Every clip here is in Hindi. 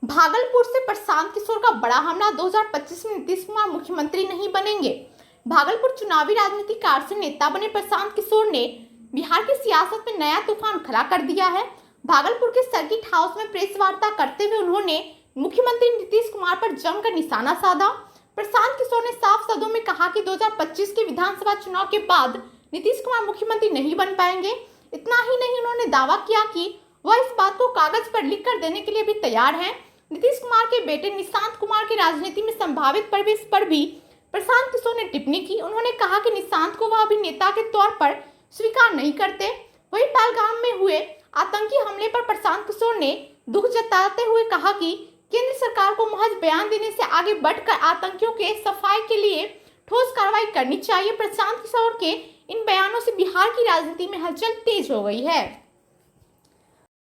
भागलपुर से प्रशांत किशोर का बड़ा हमला। 2025 में नीतीश कुमार मुख्यमंत्री नहीं बनेंगे। भागलपुर चुनावी राजनीति कार से नेता बने प्रशांत किशोर ने बिहार की सियासत में नया तूफान खड़ा कर दिया है। भागलपुर के सर्किट हाउस में प्रेस वार्ता करते हुए उन्होंने मुख्यमंत्री नीतीश कुमार पर जमकर निशाना साधा। प्रशांत किशोर ने साफ शब्दों में कहा कि 2025 के विधानसभा चुनाव के बाद नीतीश कुमार मुख्यमंत्री नहीं बन पाएंगे। इतना ही नहीं, उन्होंने दावा किया कि वह इस बात को कागज पर लिख कर देने के लिए भी तैयार हैं। नीतीश कुमार के बेटे निशांत कुमार की राजनीति में संभावित प्रवेश पर भी प्रशांत किशोर ने टिप्पणी की। उन्होंने कहा कि निशांत को वह अभी नेता के तौर पर स्वीकार नहीं करते। वहीं पहलगाम में हुए आतंकी हमले पर प्रशांत किशोर ने दुख जताते हुए कहा कि केंद्र सरकार को महज बयान देने से आगे बढ़कर आतंकियों के सफाई के लिए ठोस कार्रवाई करनी चाहिए। प्रशांत किशोर के इन बयानों से बिहार की राजनीति में हलचल तेज हो गई है।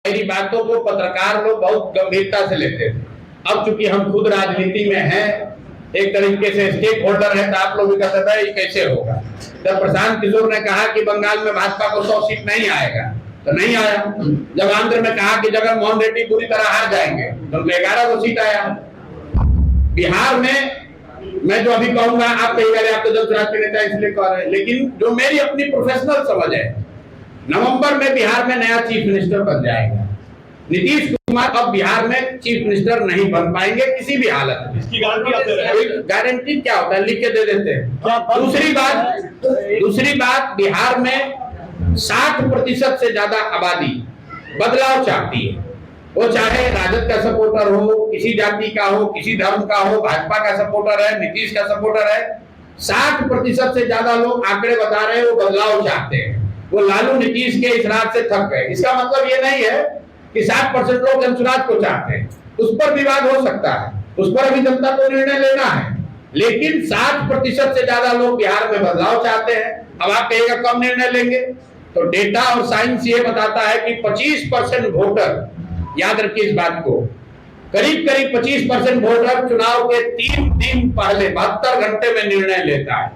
मेरी बातों को पत्रकार लोग बहुत गंभीरता से लेते हैं। अब चूंकि हम खुद राजनीति में हैं, एक तरीके से स्टेक होल्डर है, तो आप लोग भी कहते हैं ये कैसे होगा। जब प्रशांत किशोर ने कहा कि बंगाल में भाजपा को 100 सीट नहीं आएगा तो नहीं आया। जब आंध्र में कहा कि जगन मोहन रेड्डी पूरी तरह हार जाएंगे तो 11 सीट आया। बिहार में मैं जो अभी कहूंगा आप कहिएगा आप तो जब चुनाव के नेता इसलिए कह रहे हैं, लेकिन जो मेरी अपनी प्रोफेशनल समझ है, नवंबर में बिहार में नया चीफ मिनिस्टर बन जाएगा। नीतीश कुमार अब बिहार में चीफ मिनिस्टर नहीं बन पाएंगे किसी भी हालत में। इसकी गारंटी आप दे रहे हैं? गारंटी क्या होता है, लिख के दे देते हैं। दूसरी बात बिहार में 60% से ज्यादा आबादी बदलाव चाहती है। वो चाहे राजद का सपोर्टर हो, किसी जाति का हो, किसी धर्म का हो, भाजपा का सपोर्टर है, नीतीश का सपोर्टर है, 60% से ज्यादा लोग आंकड़े बता रहे हैं वो बदलाव चाहते हैं। वो लालू नीतीश के इस राज से थक गए। इसका मतलब ये नहीं है कि 60% लोग जनसुराज को चाहते हैं। उस पर विवाद हो सकता है, उस पर अभी जनता को निर्णय लेना है, लेकिन 60% से ज्यादा लोग बिहार में बदलाव चाहते हैं। अब आप कहेगा कब निर्णय लेंगे, तो डेटा और साइंस ये बताता है कि 25% वोटर, याद रखिए इस बात को, करीब 25% वोटर चुनाव के 3 दिन पहले 72 घंटे में निर्णय लेता है।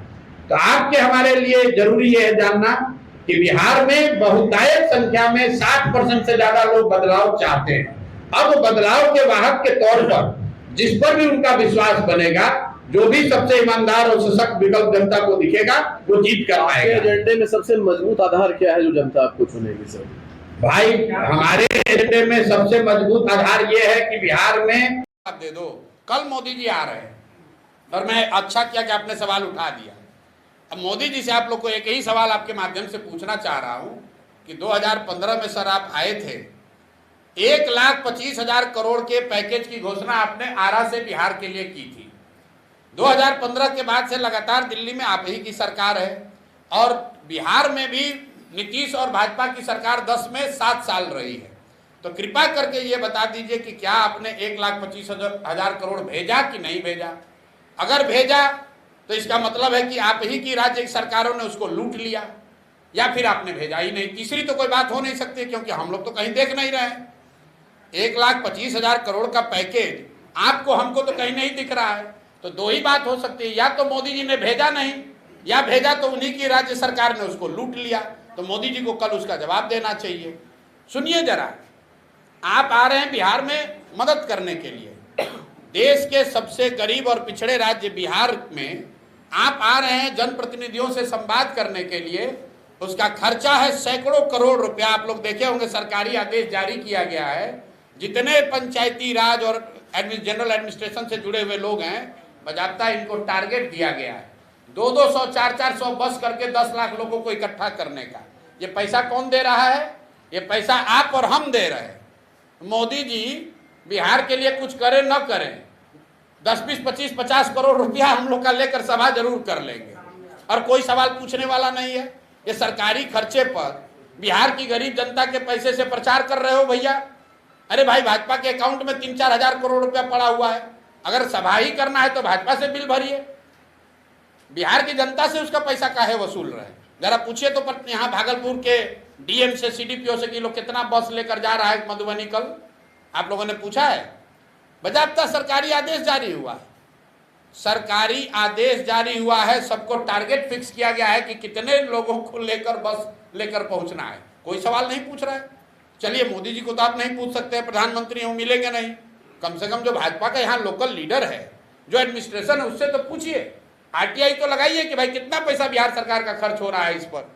तो आपके हमारे लिए जरूरी है जानना कि बिहार में बहुतायत संख्या में 60% से ज्यादा लोग बदलाव चाहते हैं। अब बदलाव के वाहक के तौर पर जिस पर भी उनका विश्वास बनेगा, जो भी सबसे ईमानदार और सशक्त विकल्प जनता को दिखेगा वो जीत कर आएगा। एजेंडे में सबसे मजबूत आधार क्या है जो जनता आपको चुनेगी सर? भाई हमारे एजेंडे में सबसे मजबूत आधार ये है कि बिहार में दे दो। कल मोदी जी आ रहे हैं और मैं अच्छा किया कि आपने सवाल उठा दिया। अब मोदी जी से आप लोग को एक ही सवाल आपके माध्यम से पूछना चाह रहा हूं कि 2015 में सर आप आए थे, 1,25,000 करोड़ के पैकेज की घोषणा आपने आरा से बिहार के लिए की थी। 2015 के बाद से लगातार दिल्ली में आप ही की सरकार है और बिहार में भी नीतीश और भाजपा की सरकार 10 में 7 साल रही है। तो कृपा करके ये बता दीजिए कि क्या आपने 1,25,000 करोड़ भेजा कि नहीं भेजा। अगर भेजा तो इसका मतलब है कि आप ही की राज्य सरकारों ने उसको लूट लिया, या फिर आपने भेजा ही नहीं। तीसरी तो कोई बात हो नहीं सकती, क्योंकि हम लोग तो कहीं देख नहीं रहे हैं। 1,25,000 करोड़ का पैकेज आपको हमको तो कहीं नहीं दिख रहा है। तो दो ही बात हो सकती है, या तो मोदी जी ने भेजा नहीं, या भेजा तो उन्हीं की राज्य सरकार ने उसको लूट लिया। तो मोदी जी को कल उसका जवाब देना चाहिए। सुनिए जरा, आप आ रहे हैं बिहार में मदद करने के लिए। देश के सबसे गरीब और पिछड़े राज्य बिहार में आप आ रहे हैं जनप्रतिनिधियों से संवाद करने के लिए। उसका खर्चा है सैकड़ों करोड़ रुपया। आप लोग देखे होंगे सरकारी आदेश जारी किया गया है, जितने पंचायती राज और जनरल एडमिनिस्ट्रेशन से जुड़े हुए लोग हैं, बजाबता इनको टारगेट दिया गया है 200-200, 400-400 बस करके 10 लाख लोगों को इकट्ठा करने का। ये पैसा कौन दे रहा है? ये पैसा आप और हम दे रहे हैं। मोदी जी बिहार के लिए कुछ करें न करें, 10, 20, 25, 50 करोड़ रुपया हम लोग का लेकर सभा जरूर कर लेंगे और कोई सवाल पूछने वाला नहीं है। ये सरकारी खर्चे पर बिहार की गरीब जनता के पैसे से प्रचार कर रहे हो भैया। अरे भाई, भाजपा के अकाउंट में 3-4 हजार करोड़ रुपया पड़ा हुआ है। अगर सभा ही करना है तो भाजपा से बिल भरिए, बिहार की जनता से उसका पैसा काहे वसूल रहे हैं? जरा पूछिए तो। यहाँ भागलपुर के डीएम से, सीडीपीओ से कि लोग कितना बस लेकर जा रहा है मधुबनी कल, आप लोगों ने पूछा है? बजाबता सरकारी आदेश जारी हुआ है, सरकारी आदेश जारी हुआ है, सबको टारगेट फिक्स किया गया है कि कितने लोगों को लेकर बस लेकर पहुंचना है। कोई सवाल नहीं पूछ रहा है। चलिए, मोदी जी को तो आप नहीं पूछ सकते, प्रधानमंत्री हूँ, मिलेंगे नहीं, कम से कम जो भाजपा का यहाँ लोकल लीडर है, जो एडमिनिस्ट्रेशन है, उससे तो पूछिए, आरटीआई तो लगाइए कि भाई कितना पैसा बिहार सरकार का खर्च हो रहा है इस पर।